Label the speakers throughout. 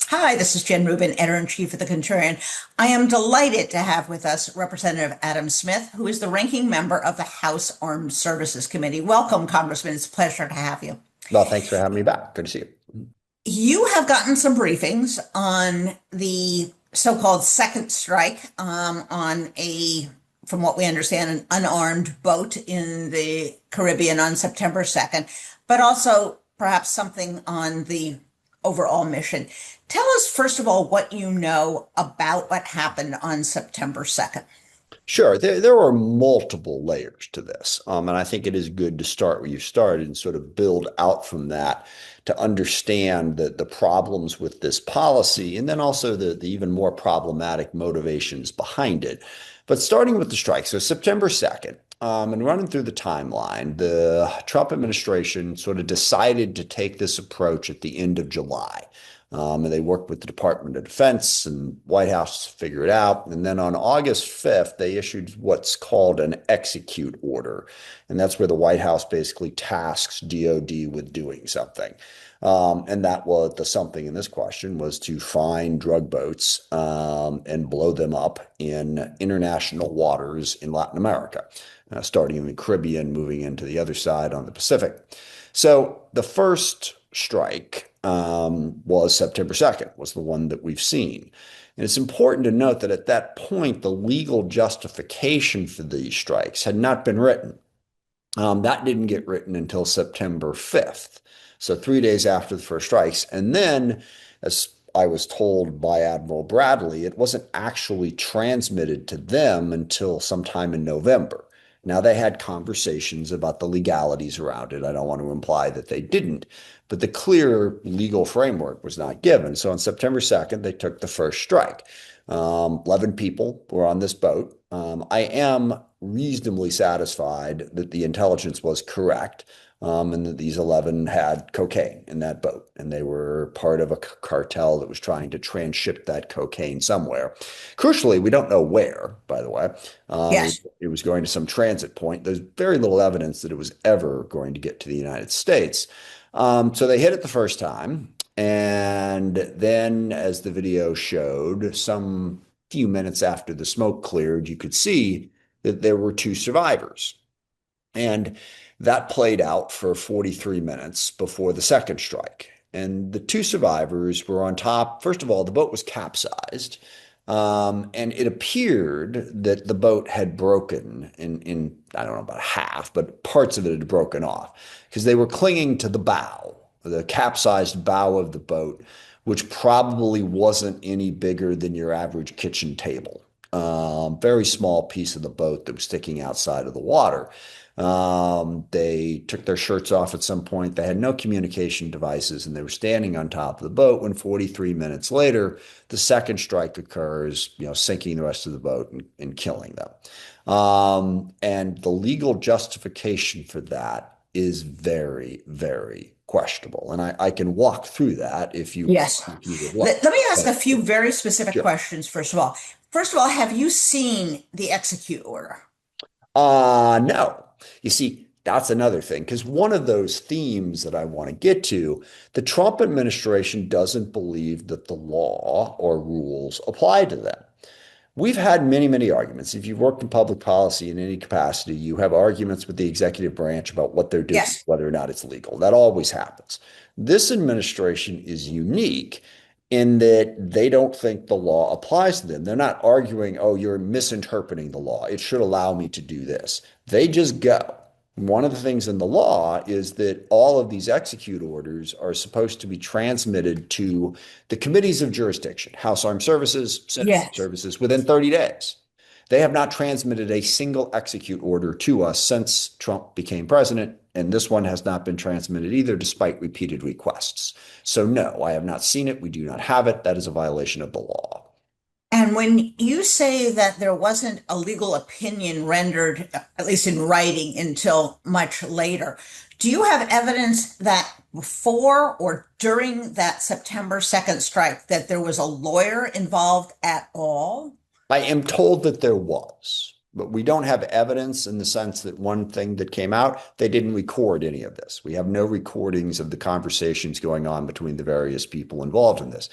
Speaker 1: Hi, this is Jen Rubin, editor-in-chief of the Contrarian. I am delighted to have with us Representative Adam Smith, who is the ranking member of the House Armed Services Committee. Welcome, Congressman. It's a pleasure to have you.
Speaker 2: Well, thanks for having me back. Good to see you.
Speaker 1: You have gotten some briefings on the so-called second strike on from what we understand, an unarmed boat in the Caribbean on September 2nd, but also perhaps something on the overall mission. Tell us, first of all, what you know about what happened on September 2nd.
Speaker 2: Sure, there are multiple layers to this, and I think it is good to start where you started and sort of build out from that to understand the problems with this policy, and then also the even more problematic motivations behind it. But starting with the strike, so September 2nd, and running through the timeline, the Trump administration sort of decided to take this approach at the end of July. And they worked with the Department of Defense and White House to figure it out. And then on August 5th, they issued what's called an execute order. And that's where the White House basically tasks DOD with doing something. And that was the something in this question was to find drug boats and blow them up in international waters in Latin America, starting in the Caribbean, moving into the other side on the Pacific. So the first strike was September 2nd, was the one that we've seen. And it's important to note that at that point, the legal justification for these strikes had not been written. That didn't get written until September 5th. So 3 days after the first strikes. And then, as I was told by Admiral Bradley, it wasn't actually transmitted to them until sometime in November. Now, they had conversations about the legalities around it. I don't want to imply that they didn't, but the clear legal framework was not given. So on September 2nd, they took the first strike. 11 people were on this boat. I am reasonably satisfied that the intelligence was correct, and that these 11 had cocaine in that boat, and they were part of a cartel that was trying to transship that cocaine somewhere. Crucially, we don't know where, by the way.
Speaker 1: Yes.
Speaker 2: It was going to some transit point. There's very little evidence that it was ever going to get to the United States. So they hit it the first time. And then, as the video showed, some few minutes after the smoke cleared, you could see that there were two survivors. And that played out for 43 minutes before the second strike. And the two survivors were on top. First of all, the boat was capsized. And it appeared that the boat had broken in, I don't know, about half, but parts of it had broken off because they were clinging to the bow, the capsized bow of the boat, which probably wasn't any bigger than your average kitchen table. Very small piece of the boat that was sticking outside of the water. They took their shirts off at some point. They had no communication devices and they were standing on top of the boat when 43 minutes later, the second strike occurs, sinking the rest of the boat and killing them. And the legal justification for that is very, very questionable. And I can walk through that
Speaker 1: Yes.
Speaker 2: if you would like.
Speaker 1: Let me ask a few very specific
Speaker 2: Sure.
Speaker 1: questions, first of all. First of all, have you seen the execute order?
Speaker 2: No. You see, that's another thing, because one of those themes that I want to get to, the Trump administration doesn't believe that the law or rules apply to them. We've had many, many arguments. If you've worked in public policy in any capacity, you have arguments with the executive branch about what they're doing,
Speaker 1: Yes.
Speaker 2: whether or not it's legal. That always happens. This administration is unique in that they don't think the law applies to them. They're not arguing, oh, you're misinterpreting the law. It should allow me to do this. They just go. One of the things in the law is that all of these execute orders are supposed to be transmitted to the committees of jurisdiction, House Armed Services, Senate Armed
Speaker 1: Yes.
Speaker 2: Services, within 30 days. They have not transmitted a single execute order to us since Trump became president, and this one has not been transmitted either, despite repeated requests. So, no, I have not seen it. We do not have it. That is a violation of the law.
Speaker 1: And when you say that there wasn't a legal opinion rendered, at least in writing, until much later, do you have evidence that before or during that September 2nd strike that there was a lawyer involved at all?
Speaker 2: I am told that there was. But we don't have evidence in the sense that one thing that came out, they didn't record any of this. We have no recordings of the conversations going on between the various people involved in this.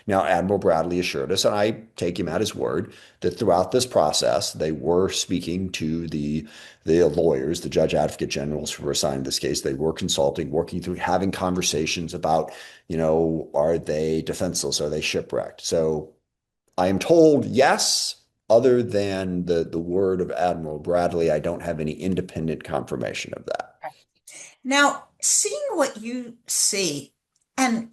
Speaker 2: Now, Admiral Bradley assured us, and I take him at his word, that throughout this process, they were speaking to the lawyers, the judge advocate generals who were assigned this case. They were consulting, working through, having conversations about, are they defenseless? Are they shipwrecked? So I am told yes. Other than the word of Admiral Bradley, I don't have any independent confirmation of that.
Speaker 1: Now, seeing what you see and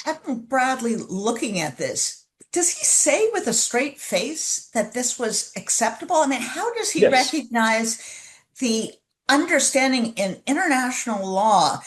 Speaker 1: Admiral Bradley looking at this, does he say with a straight face that this was acceptable? I mean, how does he
Speaker 2: Yes.
Speaker 1: recognize the understanding in international law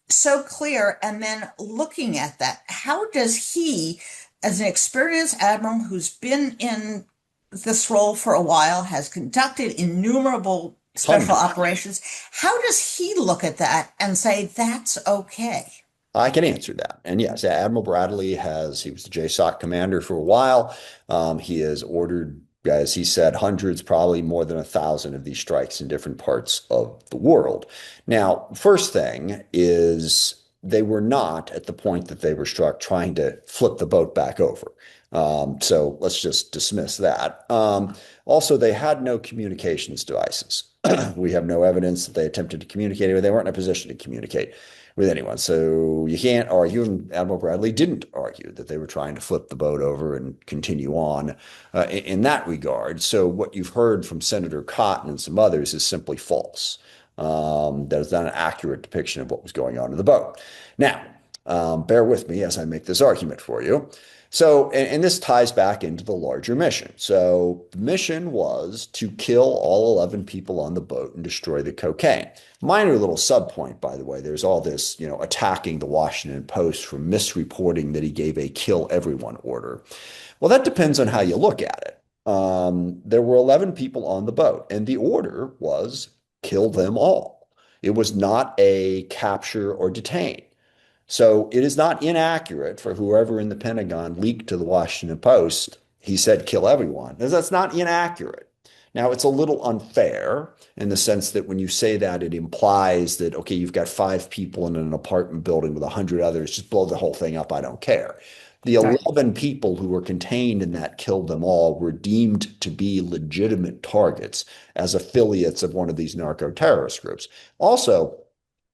Speaker 1: so clear? And then looking at that, how does he, as an experienced admiral who's been in this role for a while, has conducted innumerable special
Speaker 2: Hundreds.
Speaker 1: operations, how does he look at that and say that's okay?
Speaker 2: I can answer that. And yes, Admiral Bradley he was the JSOC commander for a while. He has ordered, as he said, hundreds, probably more than 1,000 of these strikes in different parts of the world. Now, first thing is they were not at the point that they were struck trying to flip the boat back over. So let's just dismiss that. Also, they had no communications devices. We have no evidence that they attempted to communicate, or they weren't in a position to communicate with anyone. So you can't argue, and Admiral Bradley didn't argue that they were trying to flip the boat over and continue on in that regard. So what you've heard from Senator Cotton and some others is simply false. That is not an accurate depiction of what was going on in the boat. Now, bear with me as I make this argument for you. So, and this ties back into the larger mission. So the mission was to kill all 11 people on the boat and destroy the cocaine. Minor little subpoint, by the way, there's all this, attacking the Washington Post for misreporting that he gave a kill everyone order. Well, that depends on how you look at it. There were 11 people on the boat, and the order was kill them all. It was not a capture or detain. So it is not inaccurate for whoever in the Pentagon leaked to the Washington Post. He said kill everyone. That's not inaccurate. Now, it's a little unfair in the sense that when you say that, it implies that, okay, you've got 5 people in an apartment building with 100 others, just blow the whole thing up. I don't care. The
Speaker 1: Right.
Speaker 2: 11 people who were contained in that killed them all were deemed to be legitimate targets as affiliates of one of these narco-terrorist groups. Also,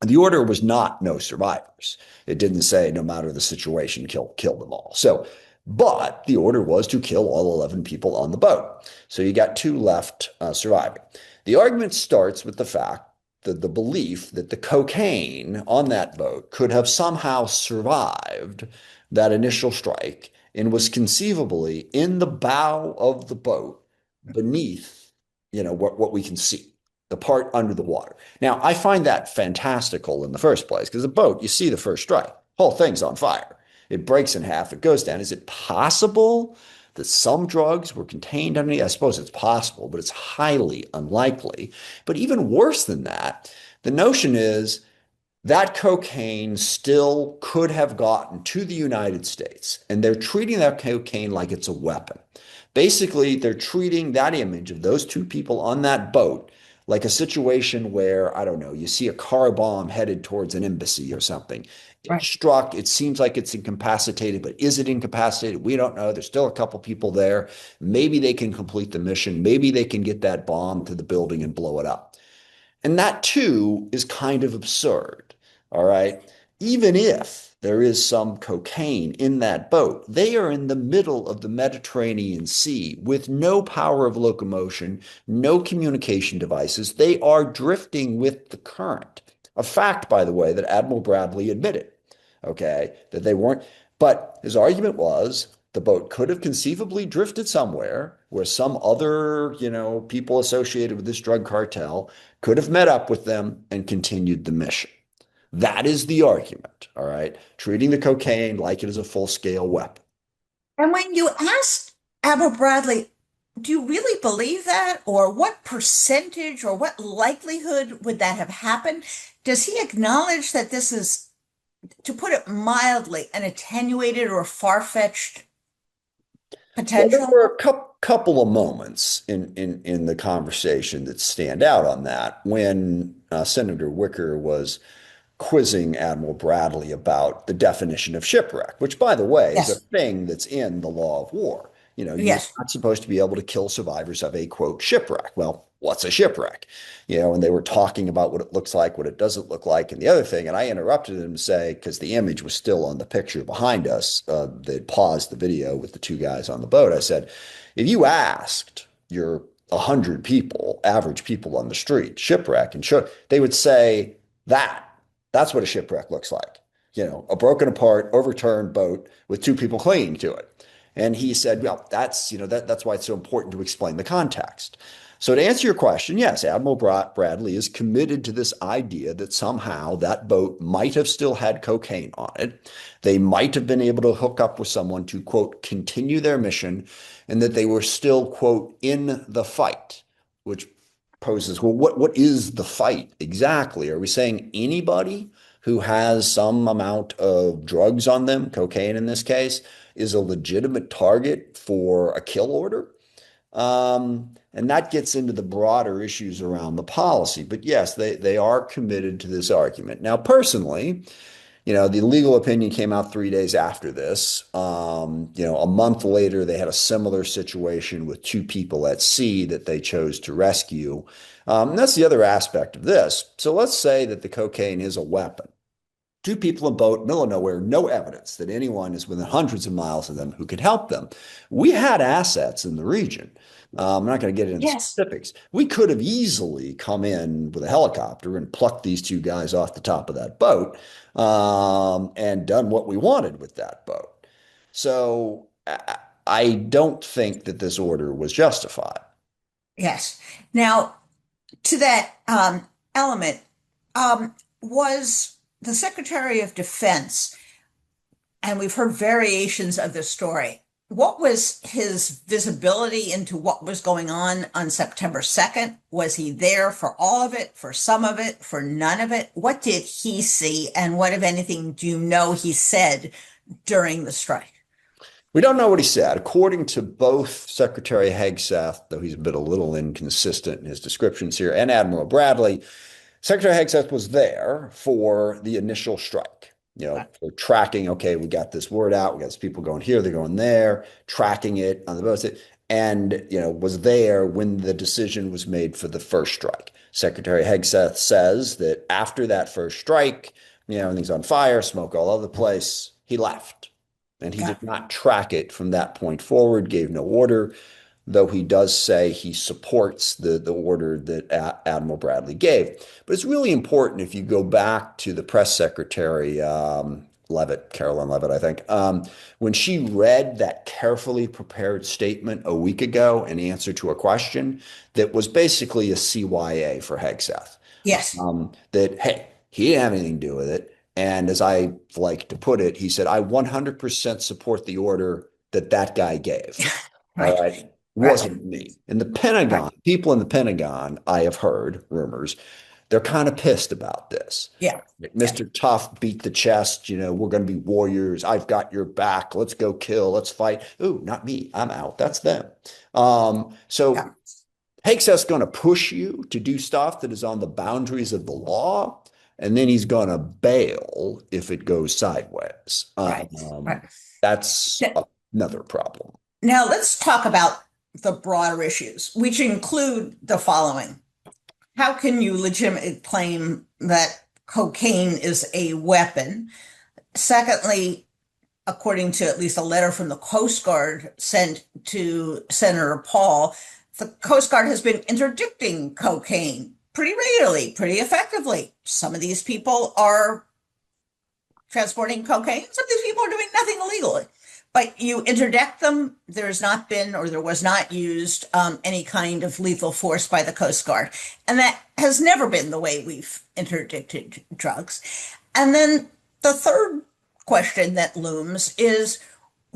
Speaker 2: the order was not no survivors. It didn't say no matter the situation, kill them all. So, but the order was to kill all 11 people on the boat. So you got 2 left surviving. The argument starts with the fact that the belief that the cocaine on that boat could have somehow survived that initial strike and was conceivably in the bow of the boat beneath, what we can see, the part under the water. Now, I find that fantastical in the first place because the boat, you see the first strike, whole thing's on fire. It breaks in half, it goes down. Is it possible that some drugs were contained underneath? I suppose it's possible, but it's highly unlikely. But even worse than that, the notion is that cocaine still could have gotten to the United States, and they're treating that cocaine like it's a weapon. Basically, they're treating that image of those 2 people on that boat like a situation where, I don't know, you see a car bomb headed towards an embassy or something. It's
Speaker 1: Right.
Speaker 2: struck. It seems like it's incapacitated, but is it incapacitated? We don't know. There's still a couple people there. Maybe they can complete the mission. Maybe they can get that bomb to the building and blow it up. And that too is kind of absurd. All right. Even if there is some cocaine in that boat, they are in the middle of the Mediterranean Sea with no power of locomotion, no communication devices. They are drifting with the current. A fact, by the way, that Admiral Bradley admitted, okay, that they weren't. But his argument was the boat could have conceivably drifted somewhere where some other, people associated with this drug cartel could have met up with them and continued the mission. That is the argument, all right? Treating the cocaine like it is a full-scale weapon.
Speaker 1: And when you asked Admiral Bradley, do you really believe that? Or what percentage or what likelihood would that have happened? Does he acknowledge that this is, to put it mildly, an attenuated or far-fetched
Speaker 2: Well, there
Speaker 1: potential?
Speaker 2: were a couple. couple of moments in the conversation that stand out on that when Senator Wicker was quizzing Admiral Bradley about the definition of shipwreck, which, by the way, is a
Speaker 1: Yes.
Speaker 2: thing that's in the law of war. You know, you're
Speaker 1: Yes.
Speaker 2: not supposed to be able to kill survivors of a quote shipwreck. Well, what's a shipwreck? You know, and they were talking about what it looks like, what it doesn't look like, and the other thing. And I interrupted him to say, because the image was still on the picture behind us, they'd paused the video with the two guys on the boat. I said, if you asked your 100 people, average people on the street, shipwreck, and they would say that. That's what a shipwreck looks like. You know, a broken apart, overturned boat with two people clinging to it. And he said, well, that's why it's so important to explain the context. So to answer your question, yes, Admiral Bradley is committed to this idea that somehow that boat might have still had cocaine on it. They might have been able to hook up with someone to, quote, continue their mission, and that they were still, quote, in the fight, which poses, well, what is the fight exactly? Are we saying anybody who has some amount of drugs on them, cocaine in this case, is a legitimate target for a kill order? And that gets into the broader issues around the policy. But yes, they are committed to this argument. Now, personally, you know, the legal opinion came out 3 days after this. You know, a month later, they had a similar situation with two people at sea that they chose to rescue. And that's the other aspect of this. So let's say that the cocaine is a weapon. Two people in a boat, middle of nowhere, no evidence that anyone is within hundreds of miles of them who could help them. We had assets in the region. I'm not going to get into
Speaker 1: Yes.
Speaker 2: specifics. We could have easily come in with a helicopter and plucked these two guys off the top of that boat, and done what we wanted with that boat. So I don't think that this order was justified.
Speaker 1: Yes. Now, to that element, was the Secretary of Defense, and we've heard variations of this story, what was his visibility into what was going on September 2nd? Was he there for all of it, for some of it, for none of it? What did he see, and what, if anything, do you know he said during the strike?
Speaker 2: We don't know what he said. According to both Secretary Hegseth, though he's been a little inconsistent in his descriptions here, and Admiral Bradley, Secretary Hegseth was there for the initial strike. You know, for tracking, okay, we got this word out, we got these people going here, they're going there, tracking it on the boat, and, you know, was there when the decision was made for the first strike. Secretary Hegseth says that after that first strike, you know, everything's on fire, smoke all over the place, he left. And he
Speaker 1: Yeah.
Speaker 2: did not track it from that point forward, gave no order, though he does say he supports the order that Admiral Bradley gave. But it's really important if you go back to the press secretary, Levitt, Carolyn Levitt, I think, when she read that carefully prepared statement a week ago in answer to a question that was basically a CYA for Hegseth.
Speaker 1: Yes.
Speaker 2: That, hey, he didn't have anything to do with it. And as I like to put it, he said, I 100% support the order that that guy gave. All
Speaker 1: Right.
Speaker 2: right.
Speaker 1: Right.
Speaker 2: Wasn't me. In the
Speaker 1: Right.
Speaker 2: Pentagon, people in the Pentagon, I have heard rumors, they're kind of pissed about this.
Speaker 1: Yeah. Yeah.
Speaker 2: Mr. Tough beat the chest, you know, we're going to be warriors. I've got your back. Let's go kill. Let's fight. Ooh, not me. I'm out. That's them. So
Speaker 1: Yeah.
Speaker 2: Hegseth's going to push you to do stuff that is on the boundaries of the law, and then he's going to bail if it goes sideways.
Speaker 1: Right. Right.
Speaker 2: That's another problem.
Speaker 1: Now let's talk about the broader issues, which include the following. How can you legitimately claim that cocaine is a weapon? Secondly, according to at least a letter from the Coast Guard sent to Senator Paul, the Coast Guard has been interdicting cocaine pretty regularly, pretty effectively. Some of these people are transporting cocaine. Some of these people are doing nothing illegally. But you interdict them, there's not been, or there was not used any kind of lethal force by the Coast Guard. And that has never been the way we've interdicted drugs. And then the third question that looms is,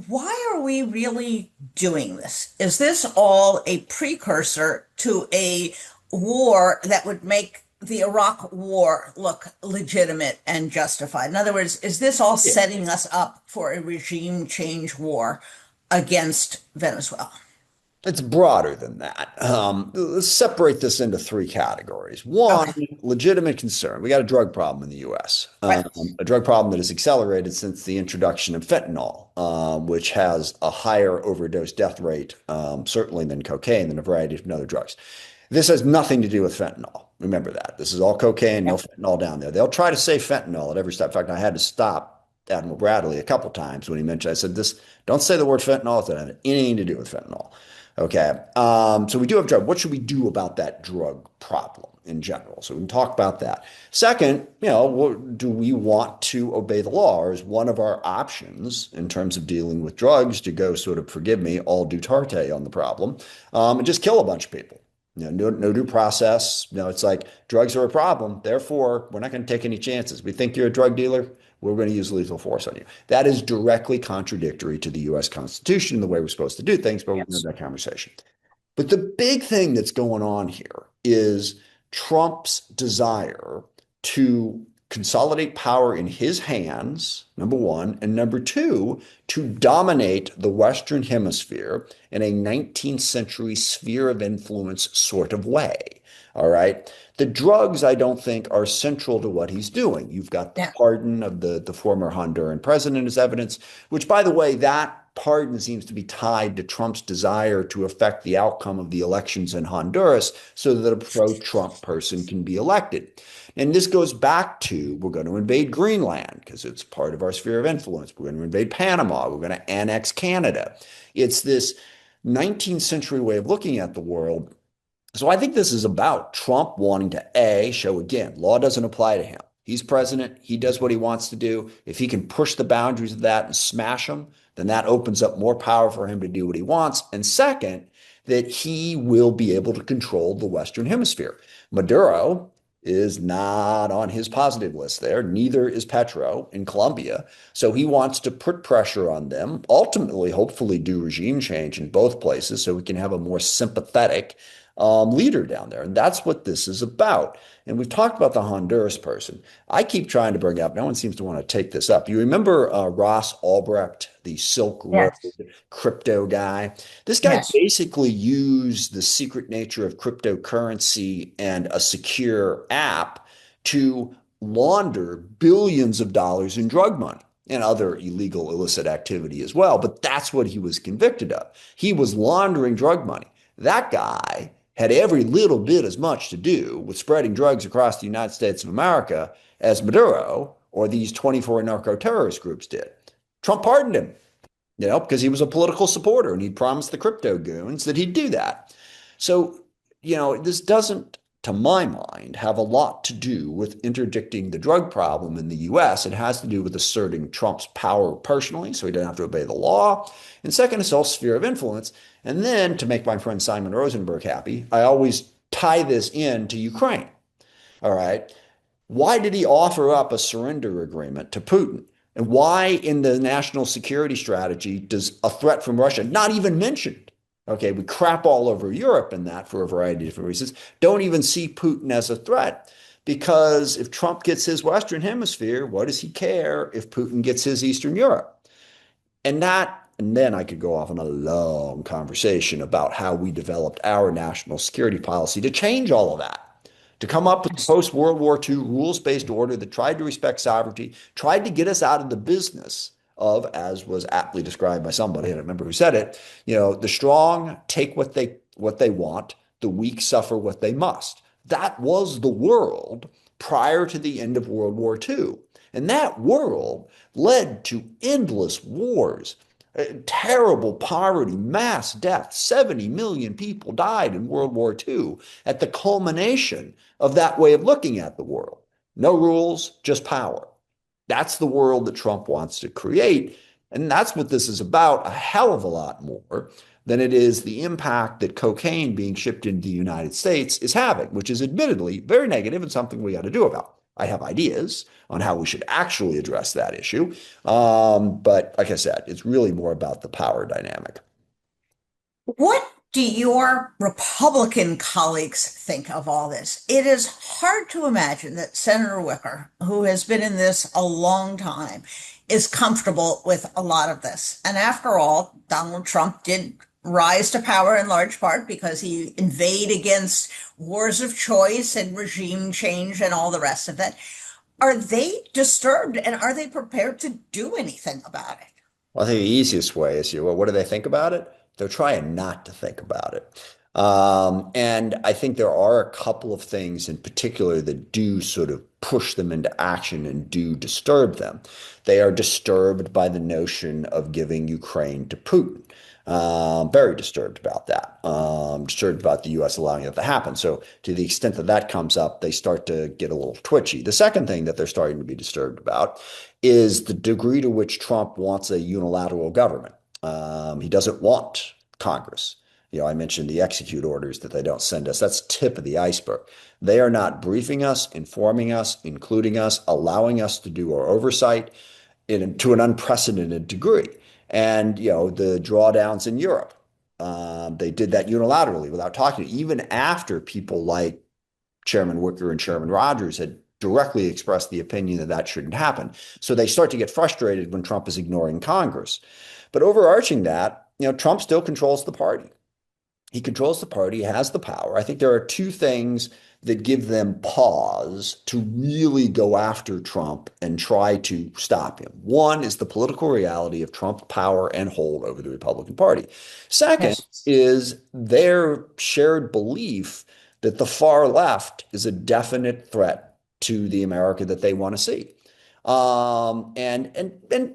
Speaker 1: why are we really doing this? Is this all a precursor to a war that would make the Iraq war look legitimate and justified? In other words, is this all
Speaker 2: Yeah.
Speaker 1: setting us up for a regime change war against Venezuela?
Speaker 2: It's broader than that. Let's separate this into three categories. One,
Speaker 1: Okay.
Speaker 2: legitimate concern. We got a drug problem in the US,
Speaker 1: Right.
Speaker 2: a drug problem that has accelerated since the introduction of fentanyl, which has a higher overdose death rate, certainly than cocaine, than a variety of other drugs. This has nothing to do with fentanyl. Remember that. This is all cocaine, no fentanyl down there. They'll try to say fentanyl at every step. In fact, I had to stop Admiral Bradley a couple times when he mentioned, I said, this, don't say the word fentanyl. It doesn't have anything to do with fentanyl. Okay. So we do have drug. What should we do about that drug problem in general? So we can talk about that. Second, do we want to obey the law? Or is one of our options in terms of dealing with drugs to go sort of, forgive me, all Duterte on the problem, and just kill a bunch of people? No due process. It's like drugs are a problem. Therefore, we're not going to take any chances. We think you're a drug dealer. We're going to use lethal force on you. That is directly contradictory to the US Constitution, the way we're supposed to do things, but we can have
Speaker 1: Yes.
Speaker 2: that conversation. But the big thing that's going on here is Trump's desire to consolidate power in his hands, number one, and number two, to dominate the Western Hemisphere in a 19th century sphere of influence sort of way. All right. The drugs, I don't think, are central to what he's doing. You've got the
Speaker 1: Yeah.
Speaker 2: pardon of the former Honduran president as evidence, which, by the way, that pardon seems to be tied to Trump's desire to affect the outcome of the elections in Honduras so that a pro-Trump person can be elected. And this goes back to we're going to invade Greenland because it's part of our sphere of influence. We're going to invade Panama. We're going to annex Canada. It's this 19th century way of looking at the world. So I think this is about Trump wanting to A, show again, law doesn't apply to him. He's president. He does what he wants to do. If he can push the boundaries of that and smash them, then that opens up more power for him to do what he wants. And second, that he will be able to control the Western Hemisphere. Maduro is not on his positive list there. Neither is Petro in Colombia. So he wants to put pressure on them, ultimately, hopefully do regime change in both places so we can have a more sympathetic leader down there. And that's what this is about. And we've talked about the Honduras person. I keep trying to bring up, no one seems to want to take this up. You remember Ross Ulbricht, the Silk Road
Speaker 1: Yes.
Speaker 2: crypto guy? This guy
Speaker 1: Yes.
Speaker 2: basically used the secret nature of cryptocurrency and a secure app to launder billions of dollars in drug money and other illegal, illicit activity as well. But that's what he was convicted of. He was laundering drug money. That guy had every little bit as much to do with spreading drugs across the United States of America as Maduro or these 24 narco-terrorist groups did. Trump pardoned him, because he was a political supporter and he'd promised the crypto goons that he'd do that. So, this doesn't, to my mind, have a lot to do with interdicting the drug problem in the US. It has to do with asserting Trump's power personally, so he doesn't have to obey the law. And second, it's all sphere of influence. And then, to make my friend Simon Rosenberg happy, I always tie this in to Ukraine. All right. Why did he offer up a surrender agreement to Putin? And why in the national security strategy does a threat from Russia not even mentioned? Okay, we crap all over Europe in that for a variety of different reasons. Don't even see Putin as a threat because if Trump gets his Western Hemisphere, what does he care if Putin gets his Eastern Europe? And then I could go off on a long conversation about how we developed our national security policy to change all of that, to come up with the
Speaker 1: Yes.
Speaker 2: post-World War II rules-based order that tried to respect sovereignty, tried to get us out of the business of, as was aptly described by somebody, I don't remember who said it, the strong take what they want, the weak suffer what they must. That was the world prior to the end of World War II. And that world led to endless wars, terrible poverty, mass death. 70 million people died in World War II at the culmination of that way of looking at the world. No rules, just power. That's the world that Trump wants to create. And that's what this is about, a hell of a lot more than it is the impact that cocaine being shipped into the United States is having, which is admittedly very negative and something we got to do about. I have ideas on how we should actually address that issue. But like I said, it's really more about the power dynamic.
Speaker 1: What do your Republican colleagues think of all this? It is hard to imagine that Senator Wicker, who has been in this a long time, is comfortable with a lot of this. And after all, Donald Trump did rise to power in large part because he inveighed against wars of choice and regime change and all the rest of it. Are they disturbed and are they prepared to do anything about it?
Speaker 2: Well, I think the easiest way is, well, what do they think about it? They're trying not to think about it. And I think there are a couple of things in particular that do sort of push them into action and do disturb them. They are disturbed by the notion of giving Ukraine to Putin. Very disturbed about that. Disturbed about the U.S. allowing it to happen. So to the extent that that comes up, they start to get a little twitchy. The second thing that they're starting to be disturbed about is the degree to which Trump wants a unilateral government. He doesn't want Congress. I mentioned the execute orders that they don't send us. That's tip of the iceberg. They are not briefing us, informing us, including us, allowing us to do our oversight to an unprecedented degree. And, the drawdowns in Europe, they did that unilaterally without talking, even after people like Chairman Wicker and Chairman Rogers had directly expressed the opinion that that shouldn't happen. So they start to get frustrated when Trump is ignoring Congress. But overarching that, Trump still controls the party. He controls the party, has the power. I think there are two things that give them pause to really go after Trump and try to stop him. One is the political reality of Trump's power and hold over the Republican Party. Second
Speaker 1: Yes.
Speaker 2: is their shared belief that the far left is a definite threat to the America that they want to see. And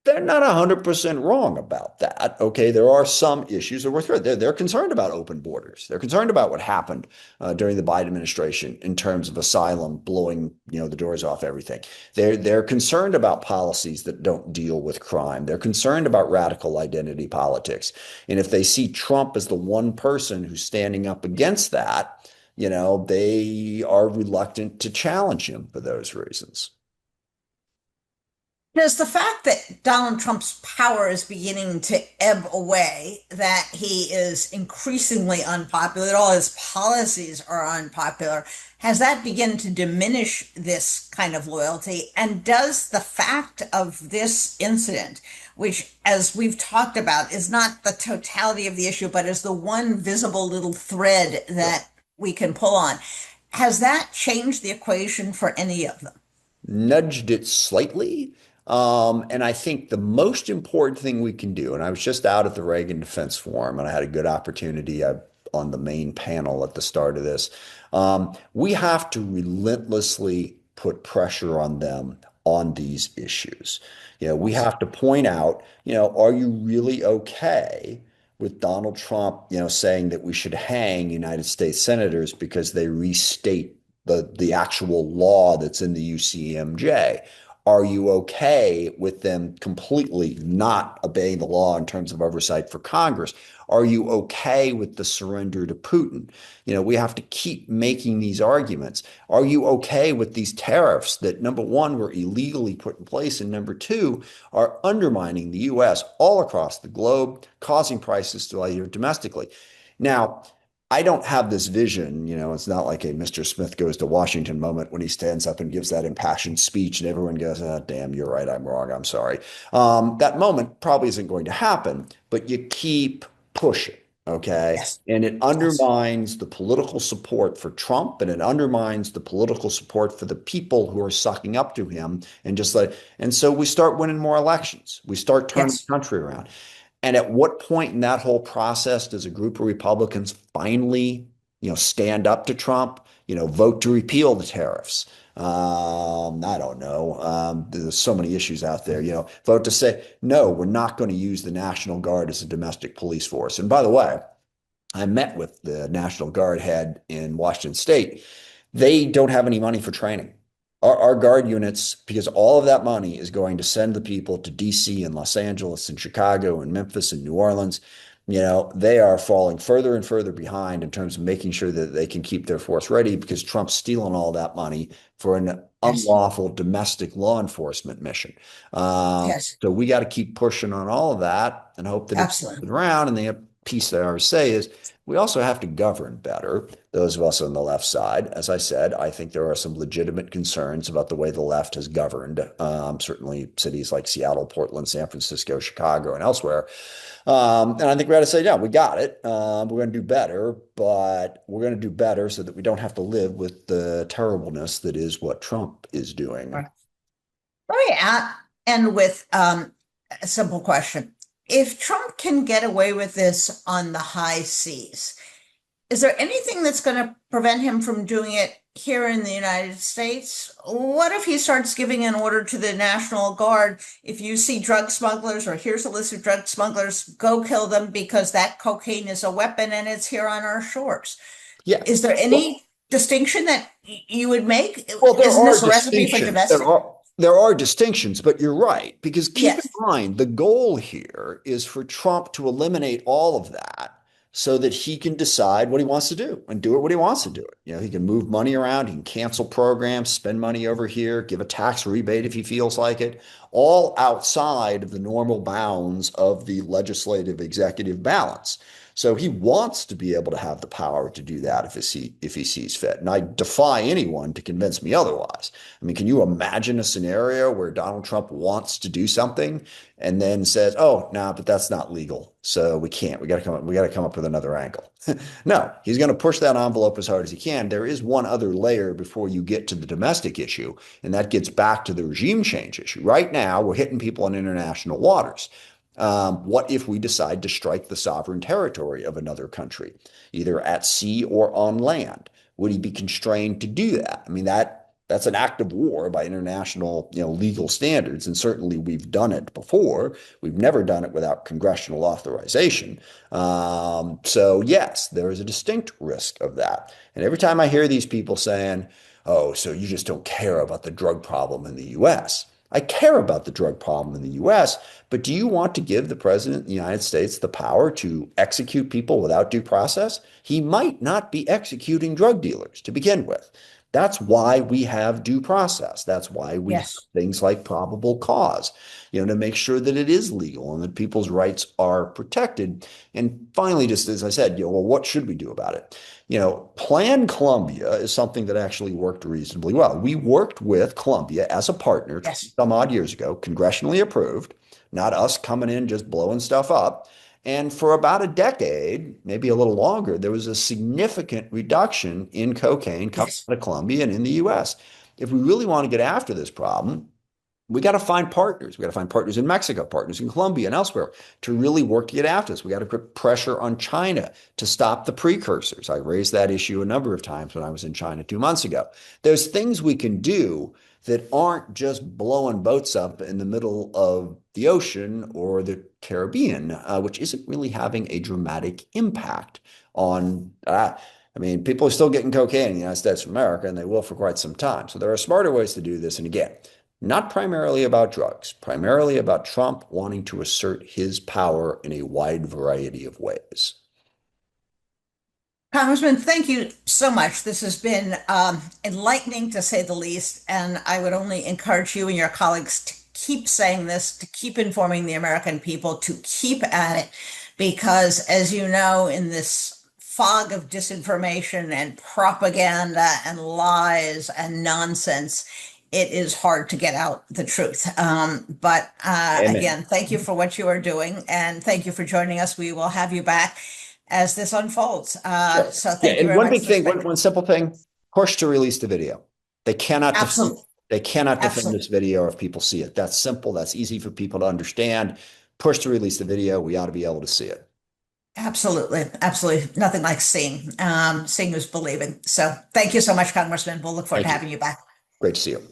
Speaker 2: they're not 100% wrong about that. Okay, there are some issues that we're through. They're concerned about open borders. They're concerned about what happened during the Biden administration in terms of asylum blowing, the doors off everything. They're concerned about policies that don't deal with crime. They're concerned about radical identity politics. And if they see Trump as the one person who's standing up against that, they are reluctant to challenge him for those reasons.
Speaker 1: Does the fact that Donald Trump's power is beginning to ebb away, that he is increasingly unpopular, that all his policies are unpopular, has that begun to diminish this kind of loyalty? And does the fact of this incident, which, as we've talked about, is not the totality of the issue, but is the one visible little thread that we can pull on, has that changed the equation for any of them?
Speaker 2: Nudged it slightly. And I think the most important thing we can do, and I was just out at the Reagan Defense Forum and I had a good opportunity on the main panel at the start of this. We have to relentlessly put pressure on them on these issues. We
Speaker 1: Yes.
Speaker 2: have to point out, are you really okay with Donald Trump, saying that we should hang United States senators because they restate the actual law that's in the UCMJ? Are you okay with them completely not obeying the law in terms of oversight for Congress? Are you okay with the surrender to Putin? We have to keep making these arguments. Are you okay with these tariffs that, number one, were illegally put in place, and number two, are undermining the U.S. all across the globe, causing prices to lie here domestically? Now, I don't have this vision, it's not like a Mr. Smith goes to Washington moment when he stands up and gives that impassioned speech and everyone goes, oh, damn, you're right, I'm wrong, I'm sorry. That moment probably isn't going to happen, but you keep pushing, okay?
Speaker 1: Yes.
Speaker 2: And it
Speaker 1: Yes.
Speaker 2: undermines the political support for Trump and it undermines the political support for the people who are sucking up to him and so we start winning more elections. We start turning
Speaker 1: Yes.
Speaker 2: the country around. And at what point in that whole process does a group of Republicans finally, stand up to Trump, vote to repeal the tariffs? I don't know. There's so many issues out there, vote to say, no, we're not going to use the National Guard as a domestic police force. And by the way, I met with the National Guard head in Washington State. They don't have any money for training. Our guard units, because all of that money is going to send the people to DC and Los Angeles and Chicago and Memphis and New Orleans. They are falling further and further behind in terms of making sure that they can keep their force ready because Trump's stealing all that money for an
Speaker 1: Yes.
Speaker 2: unlawful domestic law enforcement mission.
Speaker 1: Yes.
Speaker 2: So we got to keep pushing on all of that and hope that it
Speaker 1: Absolutely.
Speaker 2: turns around and they piece that I always say is we also have to govern better. Those of us on the left side, as I said, I think there are some legitimate concerns about the way the left has governed, certainly cities like Seattle, Portland, San Francisco, Chicago, and elsewhere. And I think we got to say, yeah, we got it. We're going to do better, but we're going to do better so that we don't have to live with the terribleness that is what Trump is doing.
Speaker 1: Let me end with a simple question. If Trump can get away with this on the high seas, is there anything that's going to prevent him from doing it here in the United States? What if he starts giving an order to the National Guard? If you see drug smugglers, or here's a list of drug smugglers, go kill them because that cocaine is a weapon and it's here on our shores.
Speaker 2: Yeah.
Speaker 1: Is there
Speaker 2: Well,
Speaker 1: any distinction that you would make?
Speaker 2: well, there
Speaker 1: Isn't
Speaker 2: are
Speaker 1: this a recipe for
Speaker 2: distinctions. There
Speaker 1: domestic?
Speaker 2: are there are distinctions, but you're right. Because keep in
Speaker 1: Yes,
Speaker 2: mind, the goal here is for Trump to eliminate all of that so that he can decide what he wants to do and do it what he wants to do it. He can move money around, he can cancel programs, spend money over here, give a tax rebate if he feels like it, all outside of the normal bounds of the legislative executive balance. So he wants to be able to have the power to do that if he sees fit. And I defy anyone to convince me otherwise. I mean, can you imagine a scenario where Donald Trump wants to do something and then says, "Oh, no, but that's not legal, so we can't. We got to come up with another angle." No, he's going to push that envelope as hard as he can. There is one other layer before you get to the domestic issue, and that gets back to the regime change issue. Right now, we're hitting people on international waters. What if we decide to strike the sovereign territory of another country, either at sea or on land? Would he be constrained to do that? I mean, that's an act of war by international, legal standards, and certainly we've done it before. We've never done it without congressional authorization. So yes, there is a distinct risk of that. And every time I hear these people saying, "Oh, so you just don't care about the drug problem in the U.S." I care about the drug problem in the US, but do you want to give the president of the United States the power to execute people without due process? He might not be executing drug dealers to begin with. That's why we have due process. That's why we have
Speaker 1: yes.
Speaker 2: things like probable cause, to make sure that it is legal and that people's rights are protected. And finally, just as I said, well, what should we do about it? Plan Colombia is something that actually worked reasonably well. We worked with Colombia as a partner
Speaker 1: Yes.
Speaker 2: some odd years ago, congressionally approved, not us coming in just blowing stuff up. And for about a decade, maybe a little longer, there was a significant reduction in cocaine coming
Speaker 1: Yes.
Speaker 2: out of Colombia and in the US. If we really want to get after this problem, we got to find partners. We got to find partners in Mexico, partners in Colombia and elsewhere to really work to get after this. We got to put pressure on China to stop the precursors. I raised that issue a number of times when I was in China 2 months ago. There's things we can do that aren't just blowing boats up in the middle of the ocean or the Caribbean, which isn't really having a dramatic impact on. I mean, people are still getting cocaine in the United States of America, and they will for quite some time. So there are smarter ways to do this. And again, not primarily about drugs, primarily about Trump wanting to assert his power in a wide variety of ways.
Speaker 1: Congressman, thank you so much. This has been enlightening to say the least, and I would only encourage you and your colleagues to keep saying this, to keep informing the American people, to keep at it, because as you know, in this fog of disinformation and propaganda and lies and nonsense, it is hard to get out the truth. But
Speaker 2: Amen.
Speaker 1: again, thank you for what you are doing, and thank you for joining us. We will have you back as this unfolds.
Speaker 2: Sure.
Speaker 1: So
Speaker 2: Yeah,
Speaker 1: thank you
Speaker 2: and
Speaker 1: very
Speaker 2: one
Speaker 1: much
Speaker 2: big
Speaker 1: for
Speaker 2: thing,
Speaker 1: spending.
Speaker 2: one simple thing, push to release the video. They cannot defend
Speaker 1: Absolutely,
Speaker 2: they cannot defend
Speaker 1: absolutely,
Speaker 2: this video if people see it. That's simple. That's easy for people to understand. Push to release the video. We ought to be able to see it.
Speaker 1: absolutely, absolutely. Nothing like seeing. Seeing is believing. So thank you so much, Congressman. We'll look forward to
Speaker 2: Thank you.
Speaker 1: having you back.
Speaker 2: Great to see you.